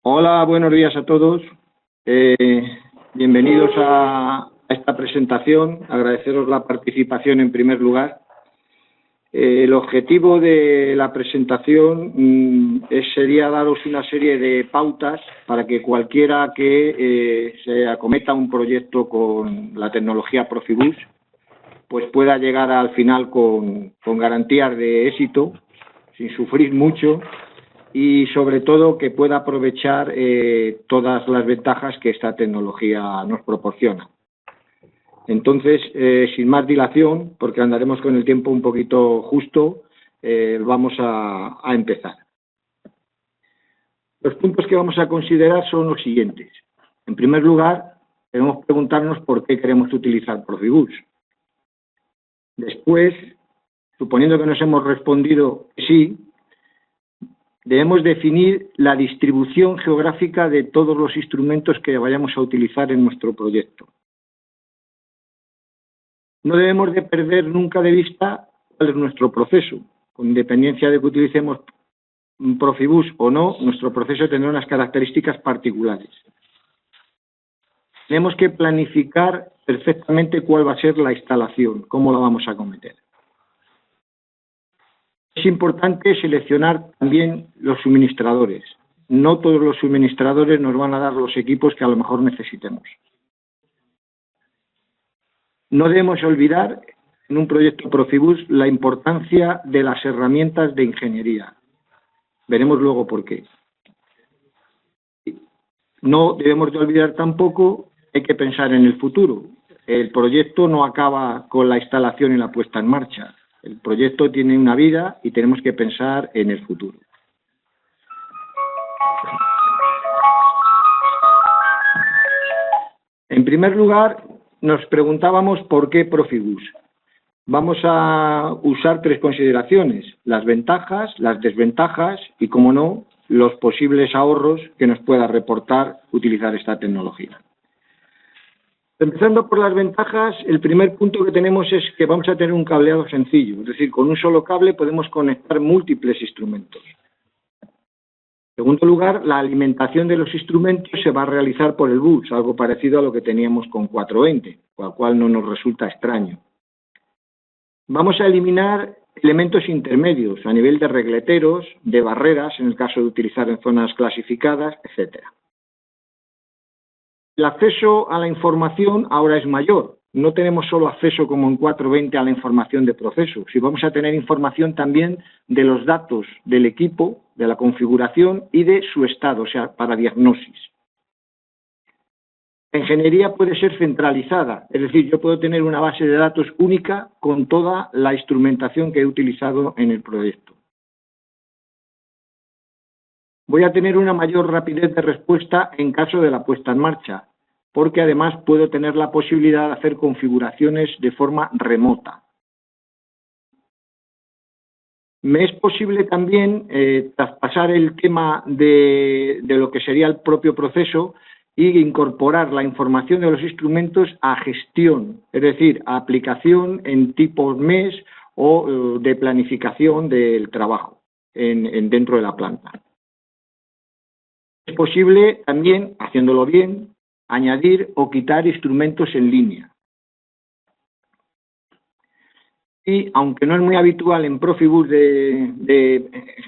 Hola, buenos días a todos. Bienvenidos a esta presentación. Agradeceros la participación en primer lugar. El objetivo de la presentación sería daros una serie de pautas para que cualquiera que se acometa un proyecto con la tecnología Profibus pues pueda llegar al final con garantías de éxito, sin sufrir mucho, y sobre todo que pueda aprovechar todas las ventajas que esta tecnología nos proporciona. Entonces, sin más dilación, porque andaremos con el tiempo un poquito justo, vamos a empezar. Los puntos que vamos a considerar son los siguientes. En primer lugar, debemos preguntarnos por qué queremos utilizar Profibus. Después, suponiendo que nos hemos respondido que sí, debemos definir la distribución geográfica de todos los instrumentos que vayamos a utilizar en nuestro proyecto. No debemos de perder nunca de vista cuál es nuestro proceso. Con independencia de que utilicemos Profibus o no, nuestro proceso tendrá unas características particulares. Tenemos que planificar perfectamente cuál va a ser la instalación, cómo la vamos a cometer. Es importante seleccionar también los suministradores. No todos los suministradores nos van a dar los equipos que a lo mejor necesitemos. No debemos olvidar en un proyecto Profibus la importancia de las herramientas de ingeniería. Veremos luego por qué. No debemos de olvidar tampoco que hay que pensar en el futuro. El proyecto no acaba con la instalación y la puesta en marcha. El proyecto tiene una vida y tenemos que pensar en el futuro. En primer lugar, nos preguntábamos por qué Profibus. Vamos a usar tres consideraciones: las ventajas, las desventajas y, como no, los posibles ahorros que nos pueda reportar utilizar esta tecnología. Empezando por las ventajas, el primer punto que tenemos es que vamos a tener un cableado sencillo, es decir, con un solo cable podemos conectar múltiples instrumentos. En segundo lugar, la alimentación de los instrumentos se va a realizar por el bus, algo parecido a lo que teníamos con 420, lo cual no nos resulta extraño. Vamos a eliminar elementos intermedios a nivel de regleteros, de barreras, en el caso de utilizar en zonas clasificadas, etcétera. El acceso a la información ahora es mayor. No tenemos solo acceso como en 420 a la información de proceso, sino vamos a tener información también de los datos del equipo, de la configuración y de su estado, o sea, para diagnosis. La ingeniería puede ser centralizada, es decir, yo puedo tener una base de datos única con toda la instrumentación que he utilizado en el proyecto. Voy a tener una mayor rapidez de respuesta en caso de la puesta en marcha, porque además puedo tener la posibilidad de hacer configuraciones de forma remota. Me es posible también traspasar el tema de lo que sería el propio proceso y incorporar la información de los instrumentos a gestión, es decir, a aplicación en tipos mes o de planificación del trabajo dentro de la planta. Es posible también, haciéndolo bien, añadir o quitar instrumentos en línea. Y aunque no es muy habitual en Profibus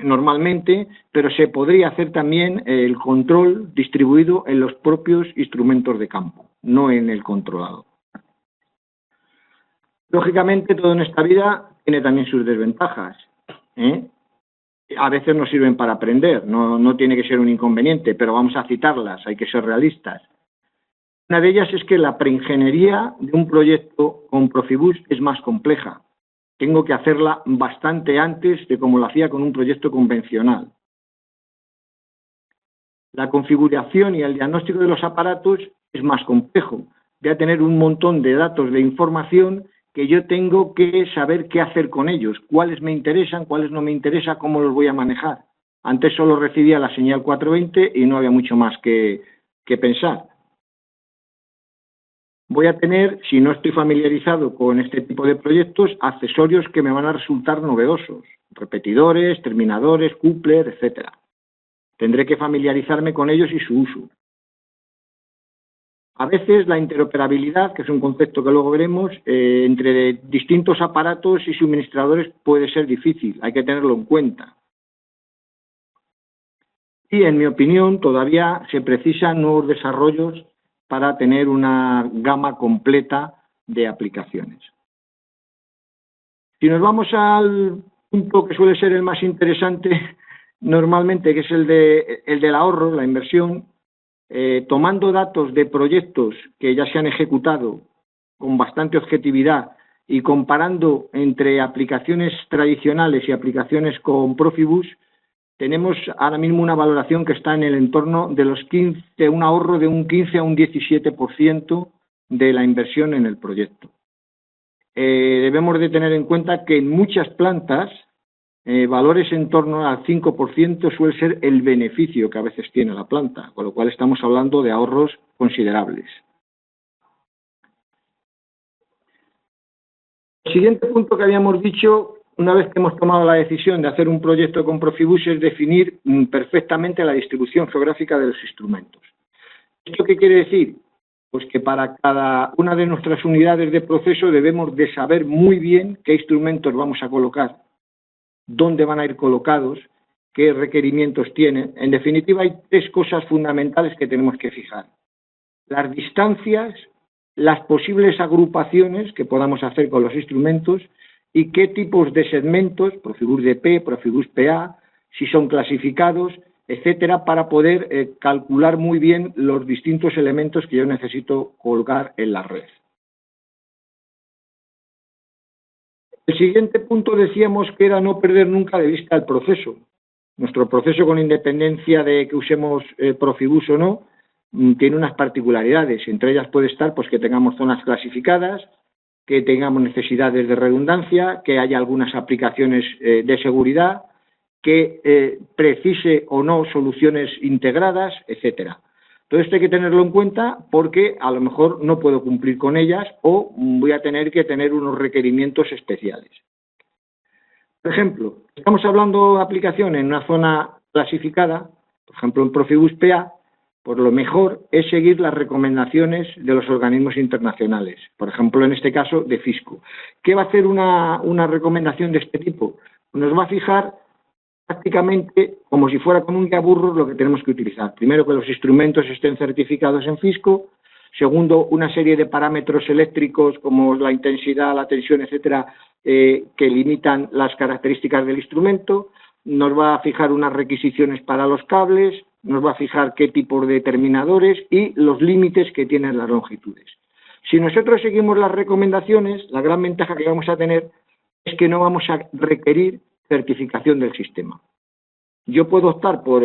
normalmente, pero se podría hacer también el control distribuido en los propios instrumentos de campo, no en el controlado. Lógicamente, todo en esta vida tiene también sus desventajas, A veces nos sirven para aprender, no tiene que ser un inconveniente, pero vamos a citarlas, hay que ser realistas. Una de ellas es que la preingeniería de un proyecto con Profibus es más compleja. Tengo que hacerla bastante antes de como lo hacía con un proyecto convencional. La configuración y el diagnóstico de los aparatos es más complejo. Voy a tener un montón de datos de información que yo tengo que saber qué hacer con ellos, cuáles me interesan, cuáles no me interesan, cómo los voy a manejar. Antes solo recibía la señal 420 y no había mucho más que pensar. Voy a tener, si no estoy familiarizado con este tipo de proyectos, accesorios que me van a resultar novedosos, repetidores, terminadores, coupler, etcétera. Tendré que familiarizarme con ellos y su uso. A veces la interoperabilidad, que es un concepto que luego veremos, entre distintos aparatos y suministradores puede ser difícil, hay que tenerlo en cuenta. Y, en mi opinión, todavía se precisan nuevos desarrollos para tener una gama completa de aplicaciones. Si nos vamos al punto que suele ser el más interesante normalmente, que es el del ahorro, la inversión, tomando datos de proyectos que ya se han ejecutado con bastante objetividad y comparando entre aplicaciones tradicionales y aplicaciones con Profibus, tenemos ahora mismo una valoración que está en el entorno de los 15, un ahorro de un 15 a un 17% de la inversión en el proyecto. Debemos de tener en cuenta que en muchas plantas valores en torno al 5% suele ser el beneficio que a veces tiene la planta, con lo cual estamos hablando de ahorros considerables. El siguiente punto que habíamos dicho, una vez que hemos tomado la decisión de hacer un proyecto con Profibus, es definir perfectamente la distribución geográfica de los instrumentos. ¿Esto qué quiere decir? Pues que para cada una de nuestras unidades de proceso debemos de saber muy bien qué instrumentos vamos a colocar, dónde van a ir colocados, qué requerimientos tienen. En definitiva, hay tres cosas fundamentales que tenemos que fijar: las distancias, las posibles agrupaciones que podamos hacer con los instrumentos y qué tipos de segmentos, Profibus DP, Profibus PA, si son clasificados, etcétera, para poder calcular muy bien los distintos elementos que yo necesito colocar en la red. El siguiente punto decíamos que era no perder nunca de vista el proceso. Nuestro proceso, con independencia de que usemos Profibus o no, tiene unas particularidades. Entre ellas puede estar pues que tengamos zonas clasificadas, que tengamos necesidades de redundancia, que haya algunas aplicaciones de seguridad, que precise o no soluciones integradas, etcétera. Todo esto hay que tenerlo en cuenta porque a lo mejor no puedo cumplir con ellas o voy a tener que tener unos requerimientos especiales. Por ejemplo, estamos hablando de aplicación en una zona clasificada, por ejemplo en Profibus PA, pues lo mejor es seguir las recomendaciones de los organismos internacionales, por ejemplo en este caso de Fisco. ¿Qué va a hacer una recomendación de este tipo? Nos va a fijar prácticamente como si fuera con un guiaburros lo que tenemos que utilizar. Primero, que los instrumentos estén certificados en Fisco. Segundo, una serie de parámetros eléctricos como la intensidad, la tensión, etcétera, que limitan las características del instrumento. Nos va a fijar unas requisiciones para los cables, nos va a fijar qué tipos de terminadores y los límites que tienen las longitudes. Si nosotros seguimos las recomendaciones, la gran ventaja que vamos a tener es que no vamos a requerir certificación del sistema. Yo puedo optar por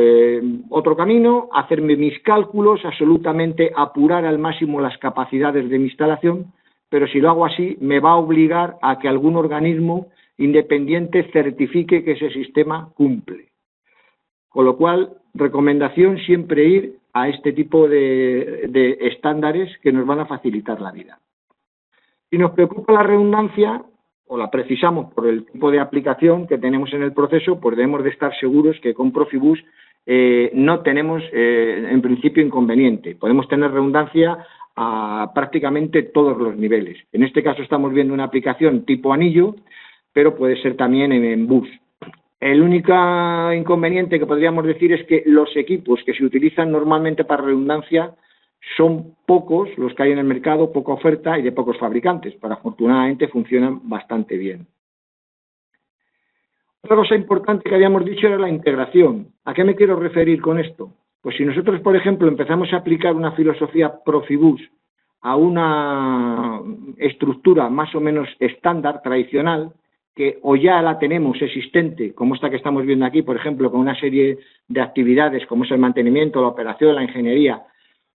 otro camino, hacerme mis cálculos, absolutamente apurar al máximo las capacidades de mi instalación, pero si lo hago así me va a obligar a que algún organismo independiente certifique que ese sistema cumple. Con lo cual, recomendación siempre ir a este tipo de estándares que nos van a facilitar la vida. Si nos preocupa la redundancia, o la precisamos por el tipo de aplicación que tenemos en el proceso, pues debemos de estar seguros que con Profibus no tenemos en principio inconveniente. Podemos tener redundancia a prácticamente todos los niveles. En este caso estamos viendo una aplicación tipo anillo, pero puede ser también en bus. El único inconveniente que podríamos decir es que los equipos que se utilizan normalmente para redundancia son pocos los que hay en el mercado, poca oferta y de pocos fabricantes, pero afortunadamente funcionan bastante bien. Otra cosa importante que habíamos dicho era la integración. ¿A qué me quiero referir con esto? Pues si nosotros, por ejemplo, empezamos a aplicar una filosofía Profibus a una estructura más o menos estándar, tradicional, que o ya la tenemos existente, como esta que estamos viendo aquí, por ejemplo, con una serie de actividades como es el mantenimiento, la operación, la ingeniería,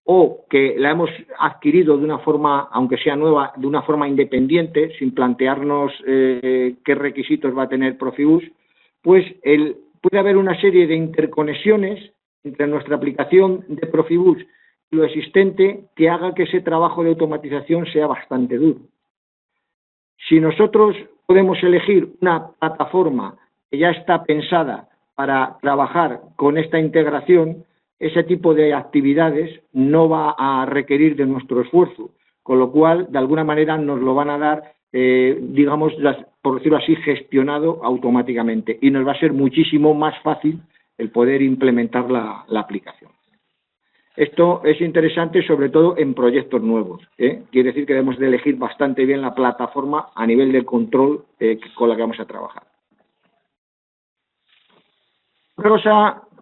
o que la hemos adquirido de una forma, aunque sea nueva, de una forma independiente, sin plantearnos qué requisitos va a tener Profibus, pues puede haber una serie de interconexiones entre nuestra aplicación de Profibus y lo existente que haga que ese trabajo de automatización sea bastante duro. Si nosotros podemos elegir una plataforma que ya está pensada para trabajar con esta integración, ese tipo de actividades no va a requerir de nuestro esfuerzo, con lo cual, de alguna manera, nos lo van a dar, digamos, por decirlo así, gestionado automáticamente, y nos va a ser muchísimo más fácil el poder implementar la aplicación. Esto es interesante sobre todo en proyectos nuevos, ¿eh? Quiere decir que debemos de elegir bastante bien la plataforma a nivel de control con la que vamos a trabajar.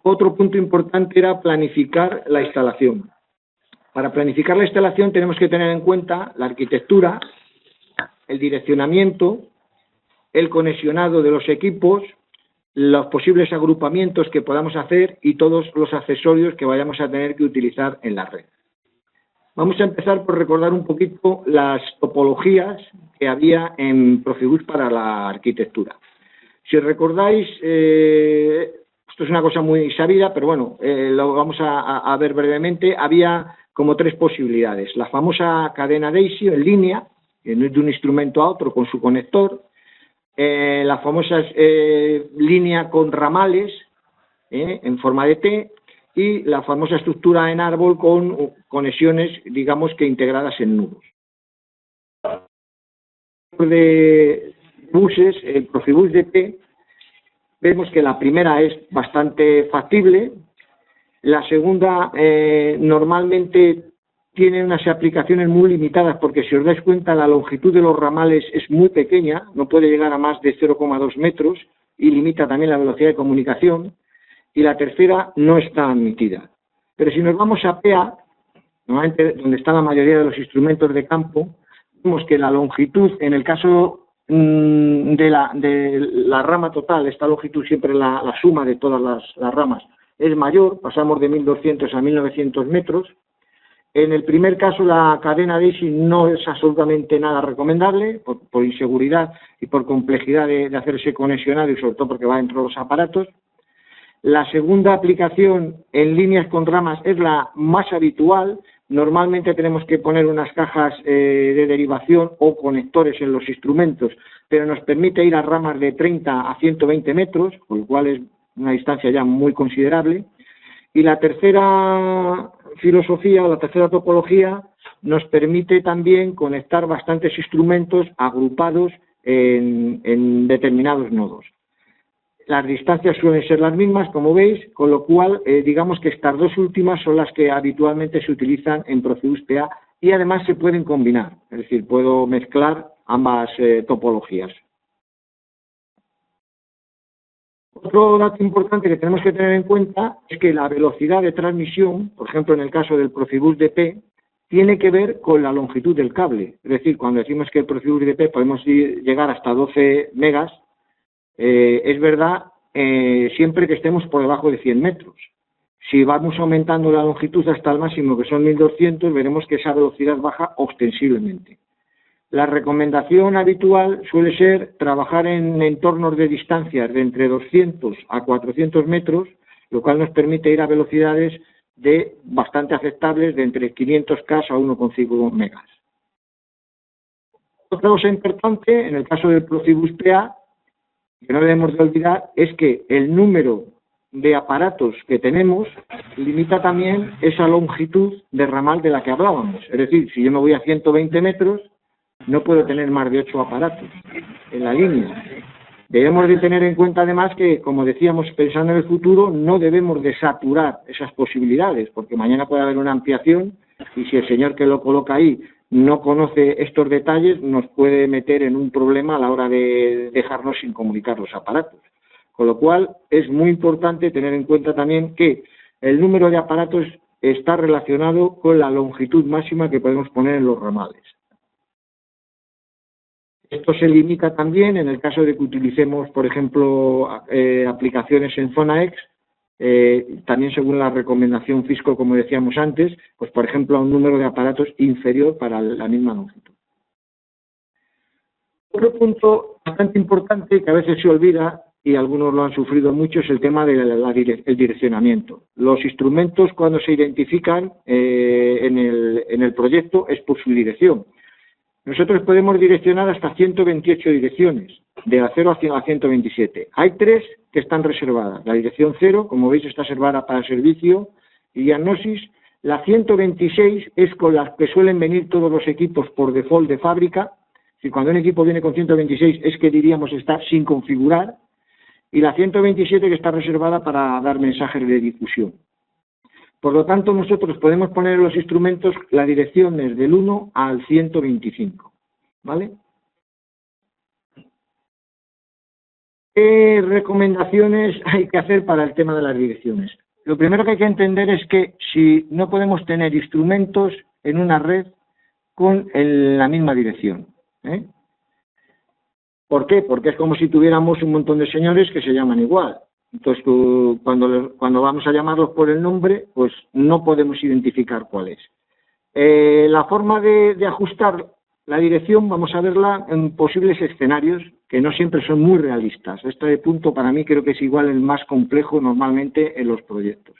Otro punto importante era planificar la instalación. Para planificar la instalación tenemos que tener en cuenta la arquitectura, el direccionamiento, el conexionado de los equipos, los posibles agrupamientos que podamos hacer y todos los accesorios que vayamos a tener que utilizar en la red. Vamos a empezar por recordar un poquito las topologías que había en Profibus para la arquitectura. Si recordáis, esto es una cosa muy sabida, pero bueno, lo vamos a ver brevemente. Había como tres posibilidades. La famosa cadena Daisy en línea, de un instrumento a otro con su conector. La famosa línea con ramales en forma de T y la famosa estructura en árbol con conexiones, digamos que integradas en nudos. De buses, el Profibus DP, vemos que la primera es bastante factible, la segunda normalmente tiene unas aplicaciones muy limitadas porque si os dais cuenta la longitud de los ramales es muy pequeña, no puede llegar a más de 0,2 metros y limita también la velocidad de comunicación, y la tercera no está admitida. Pero si nos vamos a PEA, normalmente donde está la mayoría de los instrumentos de campo, vemos que la longitud, en el caso de la rama total, esta longitud siempre la suma de todas las ramas es mayor, pasamos de 1.200 a 1.900 metros. En el primer caso, la cadena Daisy no es absolutamente nada recomendable por inseguridad y por complejidad de hacerse conexionado y sobre todo porque va dentro de los aparatos. La segunda aplicación en líneas con ramas es la más habitual. Normalmente tenemos que poner unas cajas de derivación o conectores en los instrumentos, pero nos permite ir a ramas de 30 a 120 metros, con lo cual es una distancia ya muy considerable. Y la tercera filosofía o la tercera topología nos permite también conectar bastantes instrumentos agrupados en determinados nodos. Las distancias suelen ser las mismas, como veis, con lo cual digamos que estas dos últimas son las que habitualmente se utilizan en Profibus PA y además se pueden combinar, es decir, puedo mezclar ambas topologías. Otro dato importante que tenemos que tener en cuenta es que la velocidad de transmisión, por ejemplo en el caso del Profibus DP, tiene que ver con la longitud del cable. Es decir, cuando decimos que el Profibus DP podemos llegar hasta 12 megas, es verdad siempre que estemos por debajo de 100 metros. Si vamos aumentando la longitud hasta el máximo, que son 1.200, veremos que esa velocidad baja ostensiblemente. La recomendación habitual suele ser trabajar en entornos de distancias de entre 200 a 400 metros, lo cual nos permite ir a velocidades bastante aceptables de entre 500K a 1,5 megas. Otra cosa importante, en el caso del Profibus PA, que no debemos de olvidar, es que el número de aparatos que tenemos limita también esa longitud de ramal de la que hablábamos. Es decir, si yo me voy a 120 metros, no puedo tener más de 8 aparatos en la línea. Debemos de tener en cuenta además que, como decíamos, pensando en el futuro, no debemos de saturar esas posibilidades, porque mañana puede haber una ampliación y si el señor que lo coloca ahí no conoce estos detalles, nos puede meter en un problema a la hora de dejarnos sin comunicar los aparatos. Con lo cual, es muy importante tener en cuenta también que el número de aparatos está relacionado con la longitud máxima que podemos poner en los ramales. Esto se limita también en el caso de que utilicemos, por ejemplo, aplicaciones en zona X, también según la recomendación Fisco, como decíamos antes, pues por ejemplo a un número de aparatos inferior para la misma longitud. Otro punto bastante importante que a veces se olvida y algunos lo han sufrido mucho es el tema del direccionamiento. Los instrumentos cuando se identifican en el proyecto es por su dirección. Nosotros podemos direccionar hasta 128 direcciones, de la 0 a 127. Hay 3 que están reservadas. La dirección 0, como veis, está reservada para servicio y diagnosis. La 126 es con las que suelen venir todos los equipos por default de fábrica. Si cuando un equipo viene con 126 es que diríamos está sin configurar. Y la 127 que está reservada para dar mensajes de difusión. Por lo tanto, nosotros podemos poner en los instrumentos las direcciones del 1 al 125, ¿vale? ¿Qué recomendaciones hay que hacer para el tema de las direcciones? Lo primero que hay que entender es que si no podemos tener instrumentos en una red con la misma dirección, ¿eh? ¿Por qué? Porque es como si tuviéramos un montón de señores que se llaman igual. Entonces, cuando vamos a llamarlos por el nombre, pues no podemos identificar cuál es. La forma de ajustar la dirección, vamos a verla en posibles escenarios que no siempre son muy realistas. Este punto para mí creo que es igual el más complejo normalmente en los proyectos.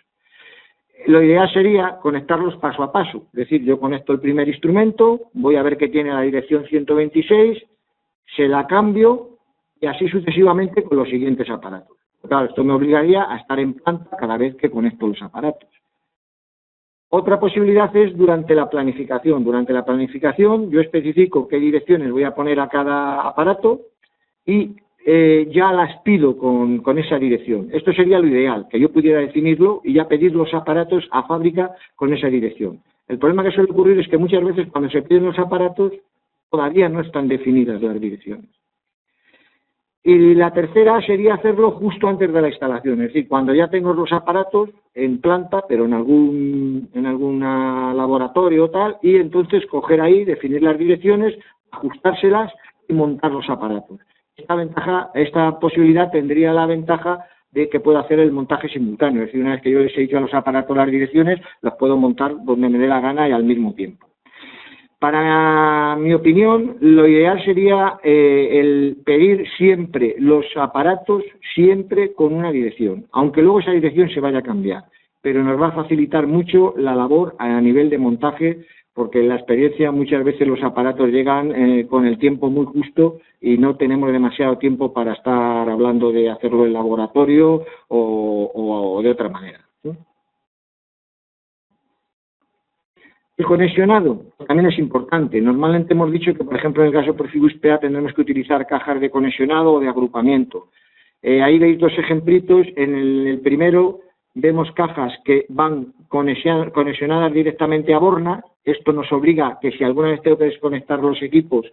Lo ideal sería conectarlos paso a paso. Es decir, yo conecto el primer instrumento, voy a ver que tiene la dirección 126, se la cambio y así sucesivamente con los siguientes aparatos. Claro, esto me obligaría a estar en planta cada vez que conecto los aparatos. Otra posibilidad es durante la planificación. Durante la planificación yo especifico qué direcciones voy a poner a cada aparato y ya las pido con esa dirección. Esto sería lo ideal, que yo pudiera definirlo y ya pedir los aparatos a fábrica con esa dirección. El problema que suele ocurrir es que muchas veces cuando se piden los aparatos todavía no están definidas las direcciones. Y la tercera sería hacerlo justo antes de la instalación, es decir, cuando ya tengo los aparatos en planta, pero en algún laboratorio o tal, y entonces coger ahí, definir las direcciones, ajustárselas y montar los aparatos. Esta posibilidad tendría la ventaja de que puedo hacer el montaje simultáneo, es decir, una vez que yo les he dicho a los aparatos las direcciones, los puedo montar donde me dé la gana y al mismo tiempo. Para mi opinión, lo ideal sería el pedir siempre los aparatos siempre con una dirección, aunque luego esa dirección se vaya a cambiar, pero nos va a facilitar mucho la labor a nivel de montaje, porque en la experiencia muchas veces los aparatos llegan con el tiempo muy justo y no tenemos demasiado tiempo para estar hablando de hacerlo en laboratorio o de otra manera, ¿sí? El conexionado también es importante. Normalmente hemos dicho que, por ejemplo, en el caso de Profibus PA tendremos que utilizar cajas de conexionado o de agrupamiento. Ahí veis 2 ejemplitos. En el primero vemos cajas que van conexionadas directamente a borna. Esto nos obliga a que si alguna vez tengo que desconectar los equipos,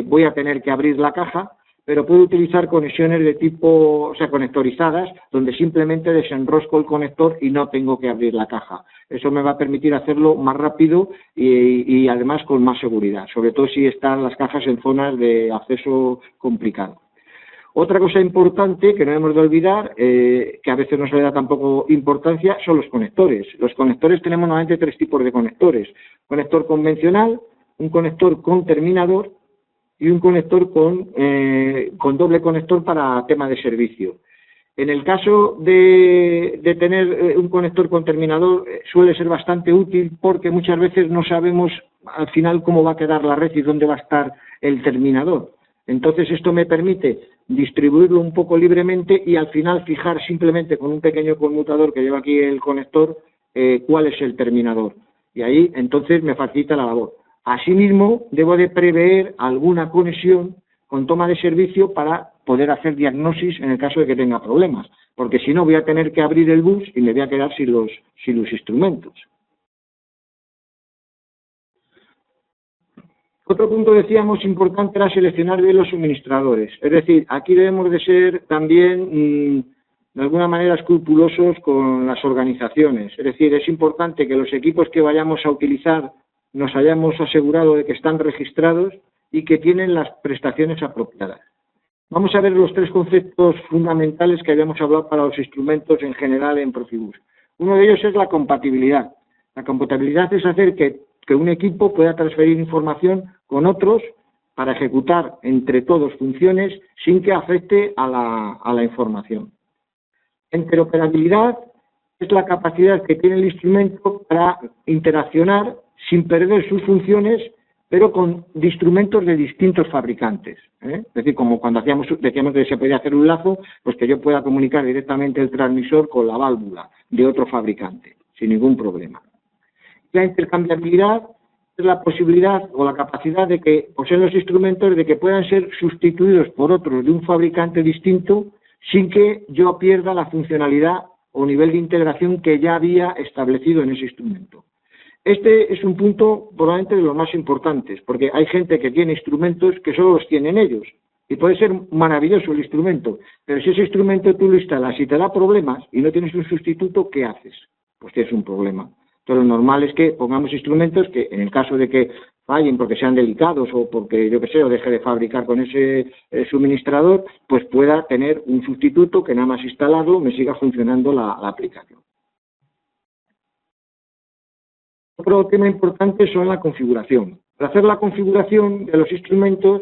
voy a tener que abrir la caja, pero puedo utilizar conexiones de tipo, o sea, conectorizadas, donde simplemente desenrosco el conector y no tengo que abrir la caja. Eso me va a permitir hacerlo más rápido y además con más seguridad, sobre todo si están las cajas en zonas de acceso complicado. Otra cosa importante que no hemos de olvidar, que a veces no se le da tampoco importancia, son los conectores. Los conectores tenemos normalmente 3 tipos de conectores. Conector convencional, un conector con terminador y un conector con doble conector para tema de servicio. En el caso de tener un conector con terminador suele ser bastante útil porque muchas veces no sabemos al final cómo va a quedar la red y dónde va a estar el terminador. Entonces esto me permite distribuirlo un poco libremente y al final fijar simplemente con un pequeño conmutador que lleva aquí el conector cuál es el terminador. Y ahí entonces me facilita la labor. Asimismo, debo de prever alguna conexión con toma de servicio para poder hacer diagnosis en el caso de que tenga problemas, porque si no voy a tener que abrir el bus y me voy a quedar sin los instrumentos. Otro punto, decíamos, importante era seleccionar bien los suministradores. Es decir, aquí debemos de ser también, de alguna manera, escrupulosos con las organizaciones. Es decir, es importante que los equipos que vayamos a utilizar nos hayamos asegurado de que están registrados y que tienen las prestaciones apropiadas. Vamos a ver los 3 conceptos fundamentales que habíamos hablado para los instrumentos en general en Profibus. Uno de ellos es la compatibilidad. La compatibilidad es hacer que un equipo pueda transferir información con otros para ejecutar entre todos funciones sin que afecte a la información. Interoperabilidad es la capacidad que tiene el instrumento para interaccionar sin perder sus funciones, pero de instrumentos de distintos fabricantes. Es decir, como cuando decíamos que se podía hacer un lazo, pues que yo pueda comunicar directamente el transmisor con la válvula de otro fabricante, sin ningún problema. La intercambiabilidad es la posibilidad o la capacidad de que poseen los instrumentos de que puedan ser sustituidos por otros de un fabricante distinto sin que yo pierda la funcionalidad o nivel de integración que ya había establecido en ese instrumento. Este es un punto probablemente de los más importantes, porque hay gente que tiene instrumentos que solo los tienen ellos, y puede ser maravilloso el instrumento, pero si ese instrumento tú lo instalas y te da problemas y no tienes un sustituto, ¿qué haces? Pues tienes un problema. Entonces lo normal es que pongamos instrumentos que en el caso de que fallen porque sean delicados o porque, yo qué sé, o deje de fabricar con ese suministrador, pues pueda tener un sustituto que nada más instalarlo me siga funcionando la aplicación. Otro tema importante son la configuración. Para hacer la configuración de los instrumentos,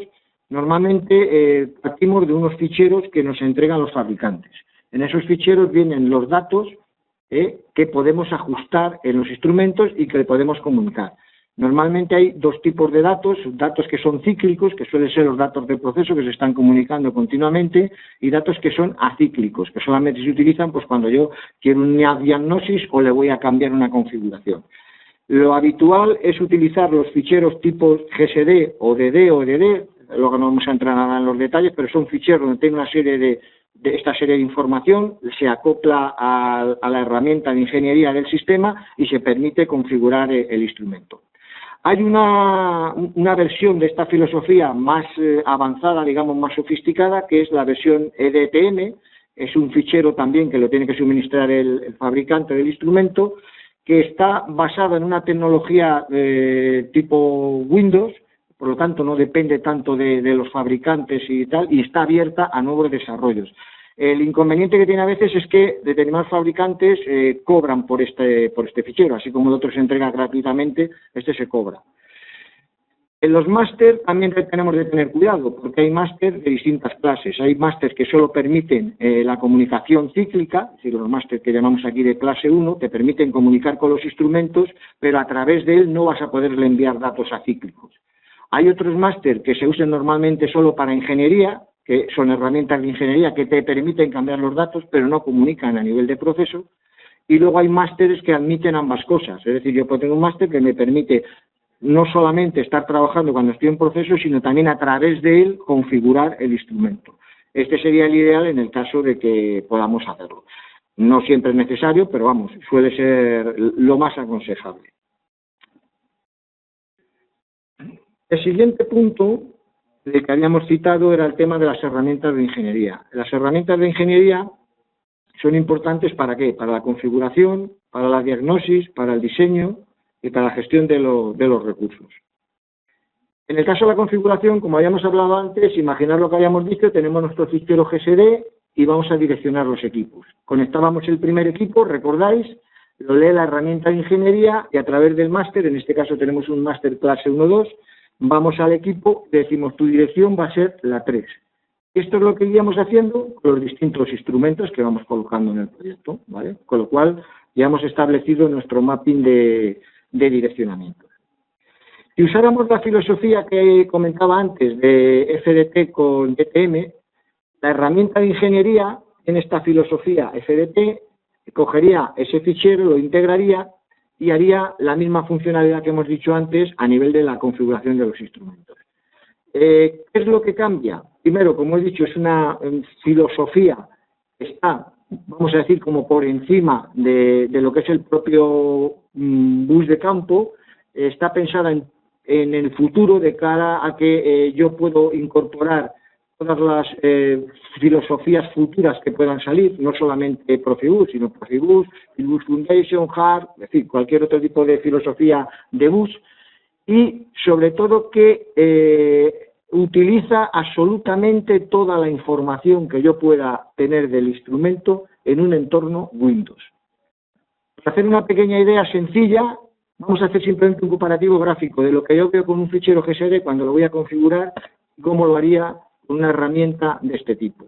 normalmente partimos de unos ficheros que nos entregan los fabricantes. En esos ficheros vienen los datos que podemos ajustar en los instrumentos y que le podemos comunicar. Normalmente hay dos tipos de datos que son cíclicos, que suelen ser los datos de proceso que se están comunicando continuamente, y datos que son acíclicos, que solamente se utilizan pues cuando yo quiero una diagnosis o le voy a cambiar una configuración. Lo habitual es utilizar los ficheros tipo GSD o DD o DD, luego no vamos a entrar nada en los detalles, pero son ficheros donde tiene una serie de esta serie de información, se acopla a la herramienta de ingeniería del sistema y se permite configurar el instrumento. Hay una versión de esta filosofía más avanzada, digamos más sofisticada, que es la versión EDTM. Es un fichero también que lo tiene que suministrar el fabricante del instrumento, que está basado en una tecnología tipo Windows, por lo tanto no depende tanto de los fabricantes y tal, y está abierta a nuevos desarrollos. El inconveniente que tiene a veces es que determinados fabricantes cobran por este fichero, así como el otro se entrega gratuitamente, este se cobra. En los máster también tenemos que tener cuidado, porque hay máster de distintas clases. Hay máster que solo permiten la comunicación cíclica, es decir, los máster que llamamos aquí de clase 1, te permiten comunicar con los instrumentos, pero a través de él no vas a poderle enviar datos acíclicos. Hay otros máster que se usan normalmente solo para ingeniería, que son herramientas de ingeniería que te permiten cambiar los datos, pero no comunican a nivel de proceso. Y luego hay másteres que admiten ambas cosas. Es decir, yo puedo tener un máster que me permite no solamente estar trabajando cuando estoy en proceso, sino también a través de él configurar el instrumento. Este sería el ideal en el caso de que podamos hacerlo. No siempre es necesario, pero vamos, suele ser lo más aconsejable. El siguiente punto del que habíamos citado era el tema de las herramientas de ingeniería. Las herramientas de ingeniería son importantes ¿para qué? Para la configuración, para la diagnosis, para el diseño y para la gestión de los recursos. En el caso de la configuración, como habíamos hablado antes, imaginar lo que habíamos dicho, tenemos nuestro fichero GSD y vamos a direccionar los equipos. Conectábamos el primer equipo, recordáis, lo lee la herramienta de ingeniería y a través del máster, en este caso tenemos un máster clase 1-2, vamos al equipo, decimos tu dirección va a ser la 3. Esto es lo que iríamos haciendo con los distintos instrumentos que vamos colocando en el proyecto, ¿vale? Con lo cual ya hemos establecido nuestro mapping de direccionamiento. Si usáramos la filosofía que comentaba antes de FDT con DTM, la herramienta de ingeniería en esta filosofía FDT cogería ese fichero, lo integraría y haría la misma funcionalidad que hemos dicho antes a nivel de la configuración de los instrumentos. ¿Qué es lo que cambia? Primero, como he dicho, es una filosofía que está, vamos a decir, como por encima de lo que es el propio bus de campo, está pensada en el futuro de cara a que yo puedo incorporar todas las filosofías futuras que puedan salir, no solamente Profibus, sino Profibus, Bus Foundation, HARP, es decir, cualquier otro tipo de filosofía de bus, y sobre todo que utiliza absolutamente toda la información que yo pueda tener del instrumento en un entorno Windows. Para hacer una pequeña idea sencilla, vamos a hacer simplemente un comparativo gráfico de lo que yo veo con un fichero GSD cuando lo voy a configurar y cómo lo haría con una herramienta de este tipo.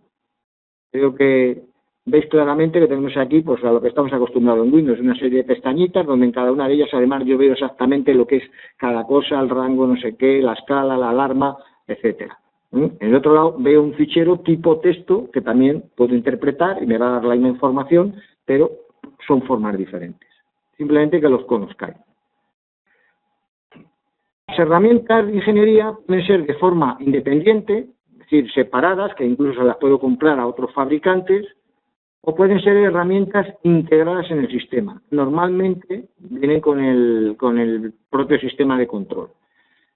Creo que veis claramente que tenemos aquí pues a lo que estamos acostumbrados en Windows, una serie de pestañitas donde en cada una de ellas además yo veo exactamente lo que es cada cosa, el rango, no sé qué, la escala, la alarma, etcétera. En el otro lado veo un fichero tipo texto que también puedo interpretar y me va a dar la misma información, pero son formas diferentes. Simplemente que los conozcáis. Las herramientas de ingeniería pueden ser de forma independiente, es decir, separadas, que incluso las puedo comprar a otros fabricantes, o pueden ser herramientas integradas en el sistema. Normalmente vienen con el propio sistema de control.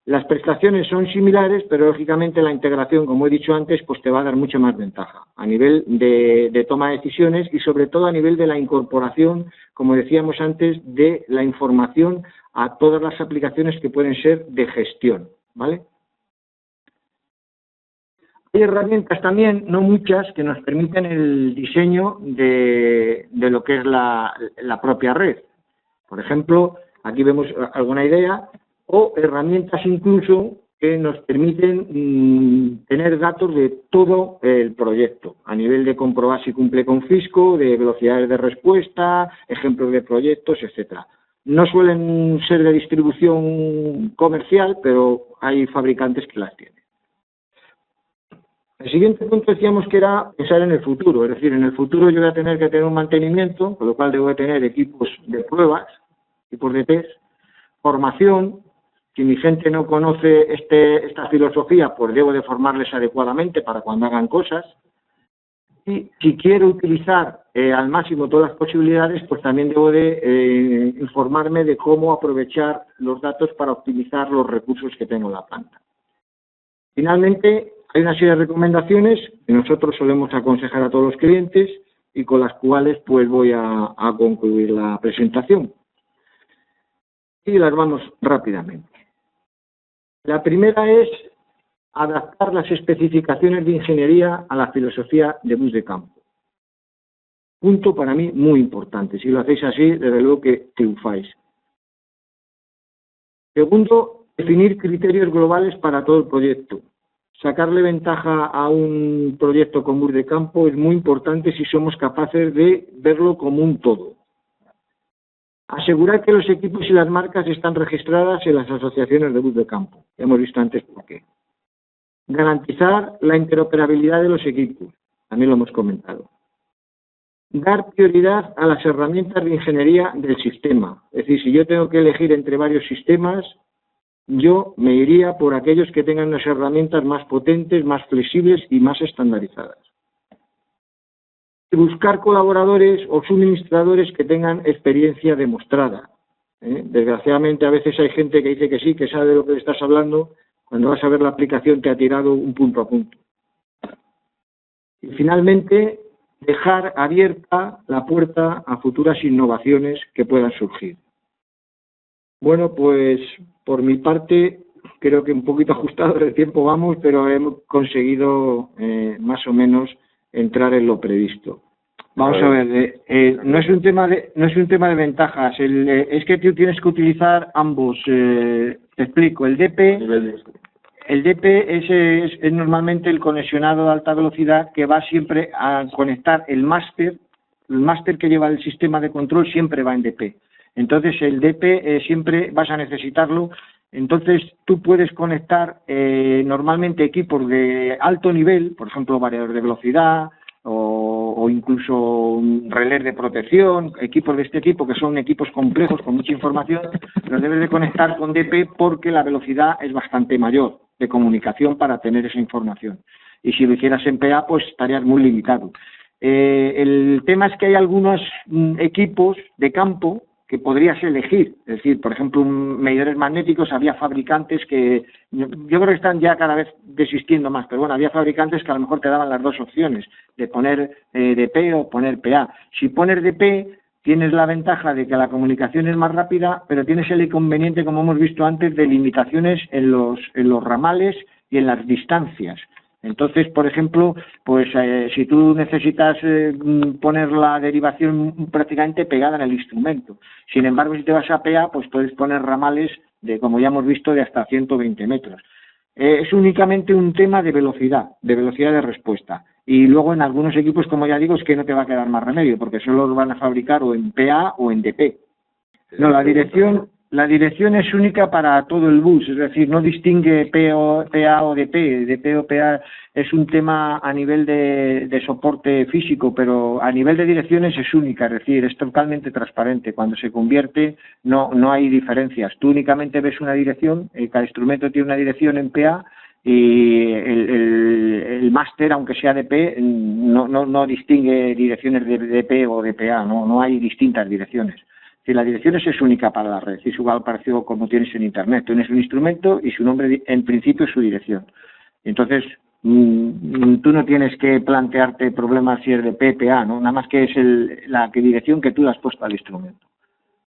Las prestaciones son similares, pero lógicamente la integración, como he dicho antes, pues te va a dar mucha más ventaja a nivel de toma de decisiones y sobre todo a nivel de la incorporación, como decíamos antes, de la información a todas las aplicaciones que pueden ser de gestión, ¿vale? Hay herramientas también, no muchas, que nos permiten el diseño de lo que es la propia red. Por ejemplo, aquí vemos alguna idea, o herramientas incluso que nos permiten tener datos de todo el proyecto, a nivel de comprobar si cumple con fisco, de velocidades de respuesta, ejemplos de proyectos, etcétera. No suelen ser de distribución comercial, pero hay fabricantes que las tienen. El siguiente punto decíamos que era pensar en el futuro, es decir, en el futuro yo voy a tener que tener un mantenimiento, con lo cual debo de tener equipos de pruebas, equipos de test, formación. Si mi gente no conoce esta filosofía, pues debo de formarles adecuadamente para cuando hagan cosas. Y si quiero utilizar al máximo todas las posibilidades, pues también debo de informarme de cómo aprovechar los datos para optimizar los recursos que tengo en la planta. Finalmente, hay una serie de recomendaciones que nosotros solemos aconsejar a todos los clientes y con las cuales pues voy a concluir la presentación. Y las vamos rápidamente. La primera es adaptar las especificaciones de ingeniería a la filosofía de bus de campo. Punto para mí muy importante. Si lo hacéis así, desde luego que triunfáis. Segundo, definir criterios globales para todo el proyecto. Sacarle ventaja a un proyecto con bus de campo es muy importante si somos capaces de verlo como un todo. Asegurar que los equipos y las marcas están registradas en las asociaciones de bus de campo. Ya hemos visto antes por qué. Garantizar la interoperabilidad de los equipos. También lo hemos comentado. Dar prioridad a las herramientas de ingeniería del sistema. Es decir, si yo tengo que elegir entre varios sistemas, yo me iría por aquellos que tengan unas herramientas más potentes, más flexibles y más estandarizadas. Buscar colaboradores o suministradores que tengan experiencia demostrada. Desgraciadamente a veces hay gente que dice que sí, que sabe de lo que le estás hablando, cuando vas a ver la aplicación te ha tirado un punto a punto. Y finalmente, dejar abierta la puerta a futuras innovaciones que puedan surgir. Bueno, pues por mi parte creo que un poquito ajustado de tiempo vamos, pero hemos conseguido más o menos entrar en lo previsto. Vamos a ver, no es un tema de ventajas, es que tú tienes que utilizar ambos. Te explico, el DP es normalmente el conexionado de alta velocidad que va siempre a conectar el máster que lleva el sistema de control siempre va en DP. Entonces el DP siempre vas a necesitarlo. Entonces tú puedes conectar normalmente equipos de alto nivel, por ejemplo variadores de velocidad o incluso relés de protección, equipos de este tipo que son equipos complejos con mucha información, los debes de conectar con DP porque la velocidad es bastante mayor de comunicación para tener esa información. Y si lo hicieras en PA, pues estarías muy limitado. El tema es que hay algunos equipos de campo que podrías elegir, es decir, por ejemplo, medidores magnéticos, había fabricantes que, yo creo que están ya cada vez desistiendo más, pero bueno, había fabricantes que a lo mejor te daban las dos opciones, de poner DP o poner PA. Si pones DP, tienes la ventaja de que la comunicación es más rápida, pero tienes el inconveniente, como hemos visto antes, de limitaciones en los ramales y en las distancias. Entonces, por ejemplo, pues si tú necesitas poner la derivación prácticamente pegada en el instrumento. Sin embargo, si te vas a PA, pues puedes poner ramales de, como ya hemos visto, de hasta 120 metros. Es únicamente un tema de velocidad de respuesta. Y luego en algunos equipos, como ya digo, es que no te va a quedar más remedio, porque solo lo van a fabricar o en PA o en DP. No, la dirección es única para todo el bus, es decir, no distingue PA o DP. DP o PA es un tema a nivel de soporte físico, pero a nivel de direcciones es única, es decir, es totalmente transparente. Cuando se convierte no hay diferencias. Tú únicamente ves una dirección, cada instrumento tiene una dirección en PA y el máster, aunque sea DP, no distingue direcciones de DP o de PA, no hay distintas direcciones. Si la dirección es única para la red, es igual parecido como tienes en Internet. Tienes un instrumento y su nombre en principio es su dirección. Entonces, tú no tienes que plantearte problemas si es de PPA, ¿no? Nada más que es la dirección que tú le has puesto al instrumento.